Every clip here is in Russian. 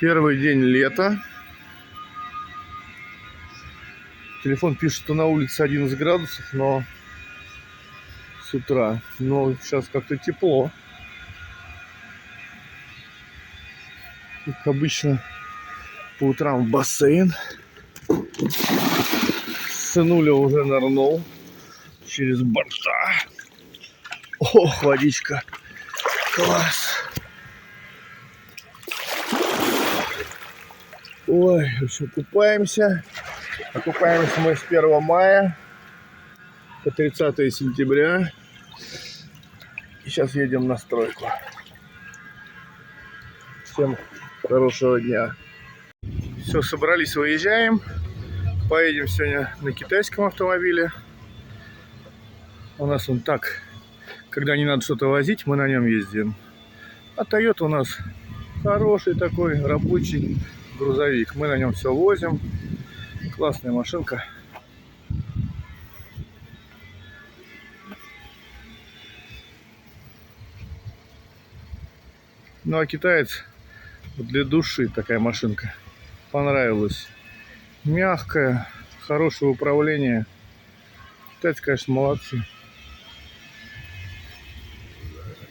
Первый день лета. Телефон пишет, что на улице 11 градусов, но с утра. Но сейчас как-то тепло. Как обычно, по утрам в бассейн. Сынуля уже нырнул через борта. Ох, водичка. Класс. Ой, в общем, купаемся. Окупаемся мы с 1 мая по 30 сентября. И сейчас едем на стройку. Всем хорошего дня. Все, собрались, выезжаем. Поедем сегодня на китайском автомобиле. У нас он так, когда не надо что-то возить, мы на нем ездим. А Toyota у нас хороший такой рабочий грузовик. Мы на нем все возим. Классная машинка. Ну а китаец для души такая машинка. Понравилась. Мягкая, хорошее управление. Китайцы, конечно, молодцы.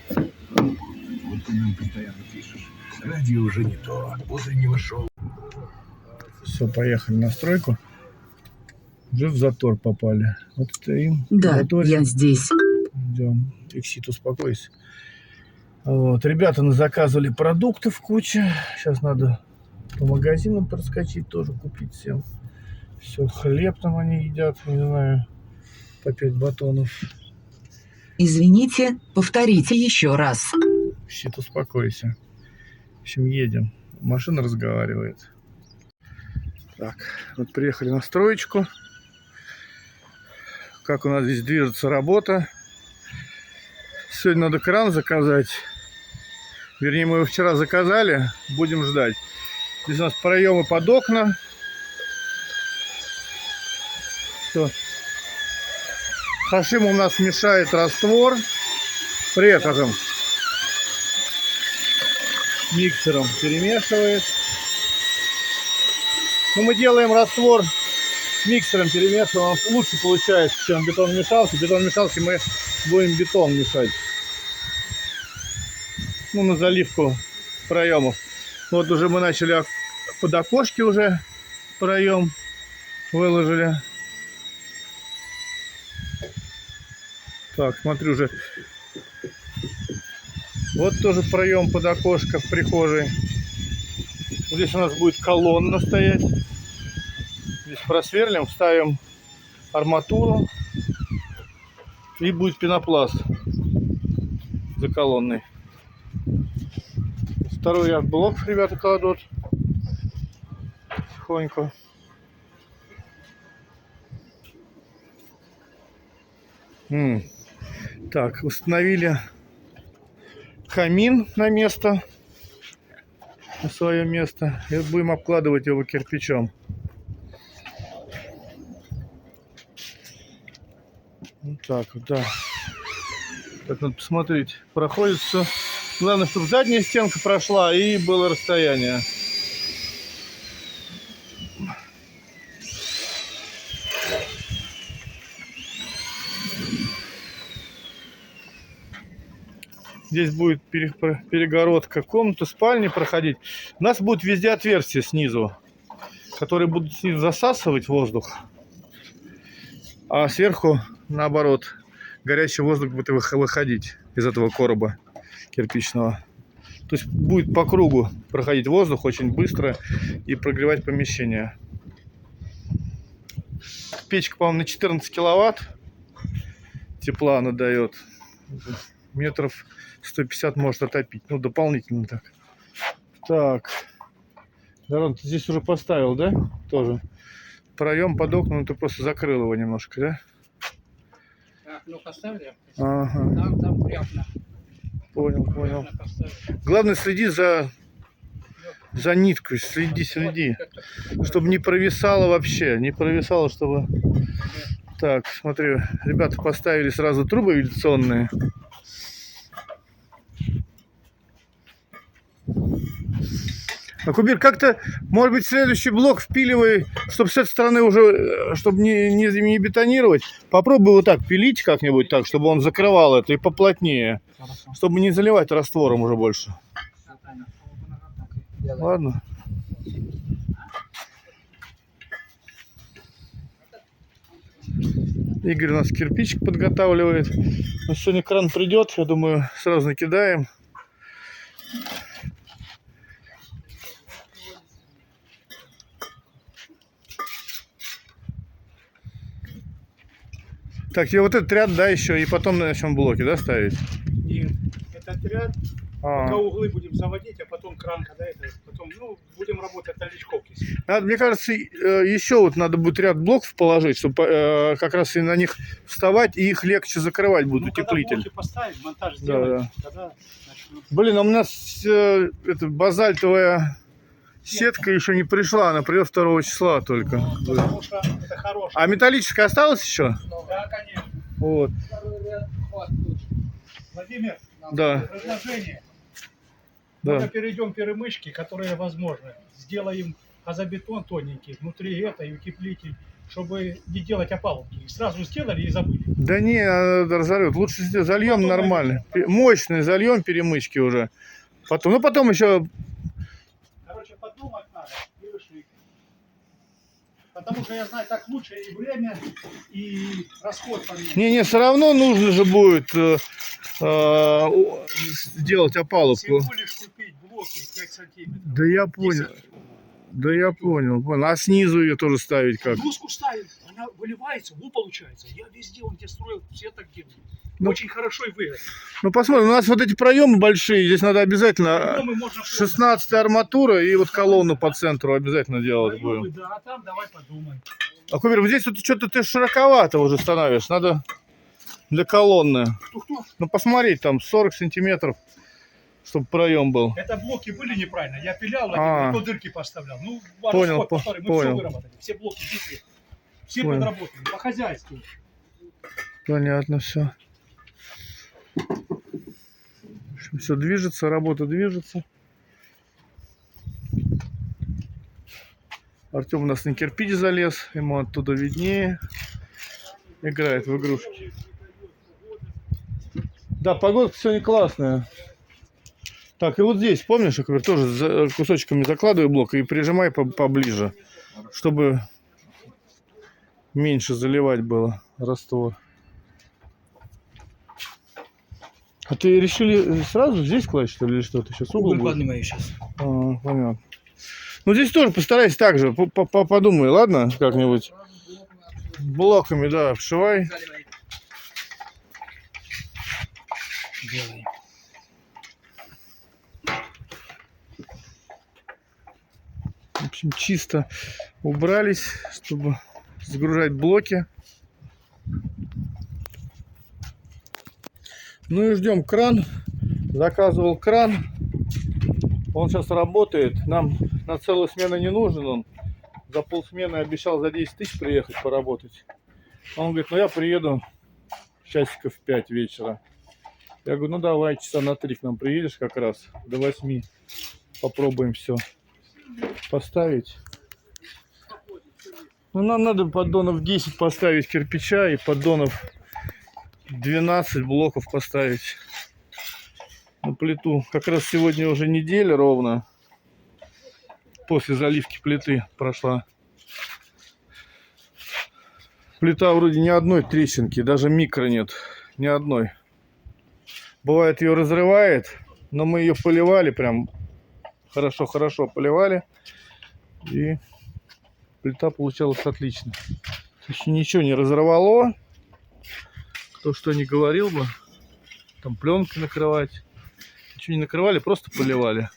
Вот ты нам постоянно пишешь. Радио уже не то. Утреннего шоу. Все, поехали на стройку. Уже в затор попали. Вот стоим. Да, я здесь. Идем. Эксит, успокойся. Вот. Ребята заказывали продукты в куче. Сейчас надо по магазинам проскочить, тоже купить всем. Все, хлеб там они едят, не знаю, по 5 батонов. Извините, повторите еще раз. Эксит, успокойся. В общем, едем. Машина разговаривает. Так, вот приехали на строечку. Как у нас здесь движется работа. Сегодня надо кран заказать. Вернее, мы его вчера заказали. Будем ждать. Здесь у нас проемы под окна. Все. Хашим у нас мешает раствор. Прекажем. Миксером перемешивает. Но мы делаем раствор миксером, перемешиваем. Он лучше получается, чем бетон-мешалки. Бетон-мешалки мы будем бетон мешать. Ну, на заливку проемов. Вот уже мы начали под окошки уже проем выложили. Так, смотрю уже. Вот тоже проем под окошко в прихожей. Здесь у нас будет колонна стоять. Здесь просверлим, вставим арматуру. И будет пенопласт за колонной. Второй арт-блок ребята кладут. Тихонько. Так, установили камин на место. На свое место. И будем обкладывать его кирпичом. Вот так вот, да. Так, надо посмотреть. Проходит все. Главное, чтобы задняя стенка прошла и было расстояние. Здесь будет перегородка комнаты, спальни проходить. У нас будет везде отверстия снизу, которые будут снизу засасывать воздух. А сверху, наоборот, горячий воздух будет выходить из этого короба кирпичного. То есть будет по кругу проходить воздух очень быстро и прогревать помещение. Печка, по-моему, на 14 киловатт тепла она дает. Метров 150 может отопить. Ну, дополнительно так. Так. Дарон, ты здесь уже поставил, да? Тоже. Проем под окном, ты просто закрыл его немножко, да? Так, ну поставили. Ага. Там прямо. Понял. Главное, следи за ниткой. Следи. Чтобы не провисало вообще. Не провисало, чтобы... Так, смотри. Ребята поставили сразу трубы вентиляционные. А, Кубир, как-то, может быть, следующий блок впиливай, чтобы с этой стороны уже, чтобы не бетонировать. Попробуй вот так пилить как-нибудь так, чтобы он закрывал это и поплотнее. Хорошо. Чтобы не заливать раствором уже больше. Я понял. Делай. Ладно. Игорь у нас кирпичик подготавливает. Ну, сегодня кран придет, я думаю, сразу накидаем. Так, тебе вот этот ряд, да, еще, и потом начнем блоки, да, ставить? Нет, этот ряд, А. пока углы будем заводить, а потом кран, когда это, потом, ну, будем работать на личковке. Надо, мне кажется, еще вот надо будет ряд блоков положить, чтобы как раз и на них вставать, и их легче закрывать будет, Ну, когда утеплитель. блоки поставим, монтаж Да, сделаем, тогда начнем. Блин, а у нас это базальтовая сетка еще не пришла, она придет 2 числа только. Потому что это хорошо. А металлическая осталась еще? Да, конечно. Вот, Владимир, да, предложение. да. Мы перейдем перемычки, которые возможны. Сделаем газобетон тоненький, внутри это и утеплитель, чтобы не делать опалубки. И сразу сделали и забыли. Да не, она разорвет. Лучше зальем нормально. Мощный зальем перемычки уже. Потом, ну потом еще. Короче, подумать надо и вышли. Потому что я знаю, так лучше и время, и расход поменять. Не, все равно нужно же будет сделать опалубку. Всего лишь купить блоки 5 сантиметров. Да я понял. 10. Да я понял. А снизу ее тоже ставить как? Доску ставим, она выливается, получается. Я везде, где строил, все так делают. Ну, Очень хорошо и выгодно. Ну посмотрим, у нас вот эти проемы большие, здесь надо обязательно Потом и можно 16 арматура и вот колонну по центру обязательно делать проемы, будем. да, а там давай подумаем. А Кубер, вот здесь вот что-то ты широковато уже становишь, надо для колонны. Кто? Ну посмотреть, там 40 сантиметров, чтобы проем был. Это блоки были неправильно. Я пилял, А. а то дырки поставлял. Ну, Понял, расход, который мы понял. все выработали. Все блоки здесь. Все Понял. подработали. По-хозяйски. Понятно, все. Все движется, работа движется. Артем у нас на кирпич залез, ему оттуда виднее. Играет в игрушки. Да, погода сегодня классная. Так, и вот здесь, помнишь, я говорю, тоже кусочками закладывай блок и прижимай поближе, чтобы меньше заливать было раствор. А ты решили сразу здесь класть, что ли, или что-то? Сейчас угол будет? поднимаю сейчас. А, понятно. Ну, здесь тоже постарайся так же, подумай, ладно, как-нибудь. Блоками, да, обшивай. Делай. В общем, чисто убрались, чтобы загружать блоки. Ну и ждем кран. Заказывал кран. Он сейчас работает. Нам на целую смену не нужен он. За полсмены обещал за 10 тысяч приехать поработать. Он говорит, ну я приеду часиков в 5 вечера. Я говорю, ну давай часа на 3 к нам приедешь как раз. До 8. Попробуем все поставить. Ну нам надо поддонов 10 поставить кирпича и поддонов 12 блоков поставить на плиту. Как раз сегодня уже неделя ровно после заливки плиты прошла. Плита вроде ни одной трещинки, даже микро нет, ни одной. Бывает ее разрывает, но мы ее поливали прям хорошо поливали, и плита получалась отлично. Еще ничего не разорвало. Кто что не говорил бы, там пленкой накрывать. Ничего не накрывали, просто поливали.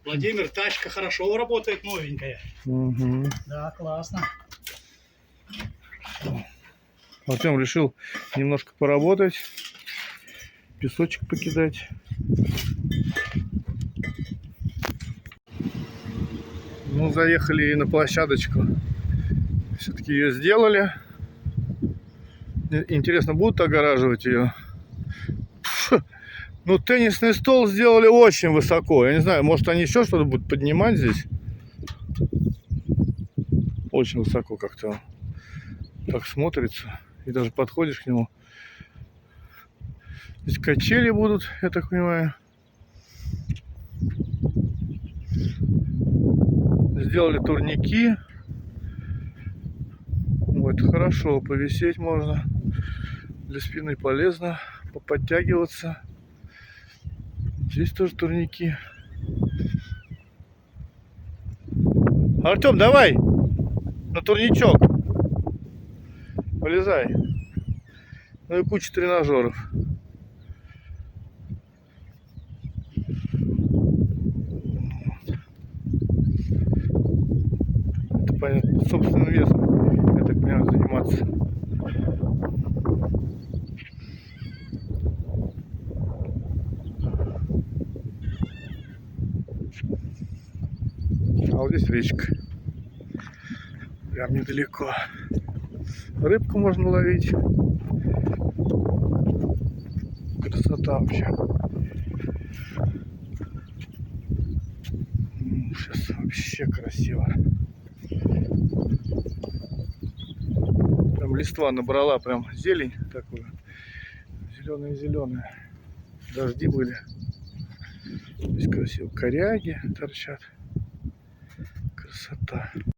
Владимир, тачка хорошо работает, новенькая. Угу. Да, классно. Артем решил немножко поработать, песочек покидать. Ну, заехали и на площадочку. Все-таки ее сделали. Интересно, будут огораживать ее? Ну, теннисный стол сделали очень высоко. Я не знаю, может они еще что-то будут поднимать здесь. Очень высоко как-то так смотрится. И даже подходишь к нему. Здесь качели будут, я так понимаю. Сделали турники. Вот, хорошо, повисеть можно. Для спины полезно, поподтягиваться. Здесь тоже турники. Артем, давай на турничок. Полезай. Ну и куча тренажеров. Это понятно, собственным весом, я так понимаю, заниматься. А вот здесь речка. Прям недалеко. Рыбку можно ловить. Красота вообще. Сейчас вообще красиво. Прям листва набрала, прям зелень такую. Зеленая-зеленая. Дожди были. Здесь красиво. Коряги торчат. Красота.